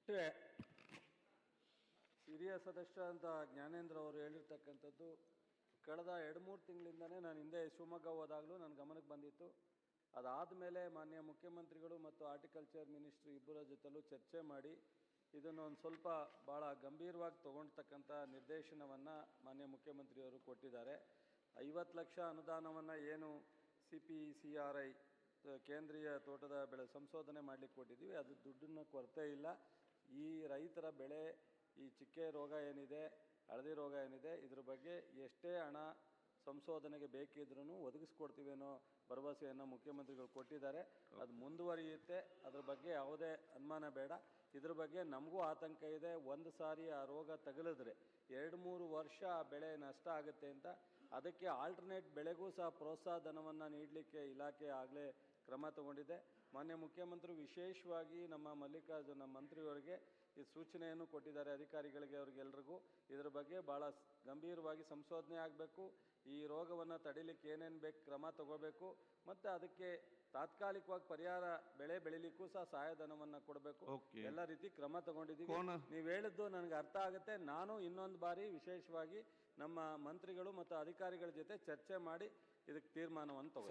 ಇಷ್ಟೇ ಹಿರಿಯ ಸದಸ್ಯ ಅಂತ ಜ್ಞಾನೇಂದ್ರ ಅವರು ಹೇಳಿರ್ತಕ್ಕಂಥದ್ದು ಕಳೆದ 2-3 ತಿಂಗಳಿಂದನೇ ನಾನು ಹಿಂದೆ ಶಿವಮೊಗ್ಗ ಹೋದಾಗಲೂ ನನ್ನ ಗಮನಕ್ಕೆ ಬಂದಿತ್ತು. ಅದಾದಮೇಲೆ ಮಾನ್ಯ ಮುಖ್ಯಮಂತ್ರಿಗಳು ಮತ್ತು ಹಾರ್ಟಿಕಲ್ಚರ್ ಮಿನಿಸ್ಟ್ರಿ ಇಬ್ಬರ ಜೊತೆಲೂ ಚರ್ಚೆ ಮಾಡಿ ಇದನ್ನು ಒಂದು ಸ್ವಲ್ಪ ಭಾಳ ಗಂಭೀರವಾಗಿ ತೊಗೊಳ್ತಕ್ಕಂಥ ನಿರ್ದೇಶನವನ್ನು ಮಾನ್ಯ ಮುಖ್ಯಮಂತ್ರಿಯವರು ಕೊಟ್ಟಿದ್ದಾರೆ. 50 ಲಕ್ಷ ಅನುದಾನವನ್ನು ಏನು CPCRI ಕೇಂದ್ರೀಯ ತೋಟದ ಬೆಳೆ ಸಂಶೋಧನೆ ಮಾಡಲಿಕ್ಕೆ ಕೊಟ್ಟಿದ್ದೀವಿ, ಅದು ದುಡ್ಡಿನ ಕೊರತೆ ಇಲ್ಲ. ಈ ರೈತರ ಬೆಳೆ ಈ ಚಿಕ್ಕೆ ರೋಗ ಏನಿದೆ, ಹಳದಿ ರೋಗ ಏನಿದೆ, ಇದ್ರ ಬಗ್ಗೆ ಎಷ್ಟೇ ಹಣ ಸಂಶೋಧನೆಗೆ ಬೇಕಿದ್ರೂ ಒದಗಿಸ್ಕೊಡ್ತೀವಿ ಅನ್ನೋ ಭರವಸೆಯನ್ನು ಮುಖ್ಯಮಂತ್ರಿಗಳು ಕೊಟ್ಟಿದ್ದಾರೆ. ಅದು ಮುಂದುವರಿಯುತ್ತೆ, ಅದ್ರ ಬಗ್ಗೆ ಯಾವುದೇ ಅನುಮಾನ ಬೇಡ. ಇದ್ರ ಬಗ್ಗೆ ನಮಗೂ ಆತಂಕ ಇದೆ. ಒಂದು ಸಾರಿ ಆ ರೋಗ ತಗುಲಿದ್ರೆ 2-3 ವರ್ಷ ಆ ಬೆಳೆ ನಷ್ಟ ಆಗುತ್ತೆ ಅಂತ. ಅದಕ್ಕೆ ಆಲ್ಟರ್ನೇಟ್ ಬೆಳೆಗೂ ಸಹ ಪ್ರೋತ್ಸಾಹ ಧನವನ್ನು ನೀಡಲಿಕ್ಕೆ ಇಲಾಖೆ ಆಗಲೇ ಕ್ರಮ ತಗೊಂಡಿದೆ. ಮಾನ್ಯ ಮುಖ್ಯಮಂತ್ರಿ ವಿಶೇಷವಾಗಿ ನಮ್ಮ ಮಲ್ಲಿಕಾರ್ಜುನ ಮಂತ್ರಿಯವರಿಗೆ ಈ ಸೂಚನೆಯನ್ನು ಕೊಟ್ಟಿದ್ದಾರೆ, ಅಧಿಕಾರಿಗಳಿಗೆ, ಅವ್ರಿಗೆಲ್ರಿಗೂ ಇದರ ಬಗ್ಗೆ ಭಾಳ ಗಂಭೀರವಾಗಿ ಸಂಶೋಧನೆ ಆಗಬೇಕು. ಈ ರೋಗವನ್ನು ತಡಿಲಿಕ್ಕೆ ಏನೇನು ಬೇಕು ಕ್ರಮ ತಗೋಬೇಕು, ಮತ್ತು ಅದಕ್ಕೆ ತಾತ್ಕಾಲಿಕವಾಗಿ ಪರಿಹಾರ ಬೆಳೆ ಬೆಳಿಲಿಕ್ಕೂ ಸಹ ಸಹಾಯಧನವನ್ನು ಕೊಡಬೇಕು. ಎಲ್ಲ ರೀತಿ ಕ್ರಮ ತಗೊಂಡಿದ್ದೀವಿ. ನೀವು ಹೇಳಿದ್ದು ನನಗೆ ಅರ್ಥ ಆಗುತ್ತೆ. ನಾನು ಇನ್ನೊಂದು ಬಾರಿ ವಿಶೇಷವಾಗಿ ನಮ್ಮ ಮಂತ್ರಿಗಳು ಮತ್ತು ಅಧಿಕಾರಿಗಳ ಜೊತೆ ಚರ್ಚೆ ಮಾಡಿ ಇದಕ್ಕೆ ತೀರ್ಮಾನವನ್ನು ತಗೋ.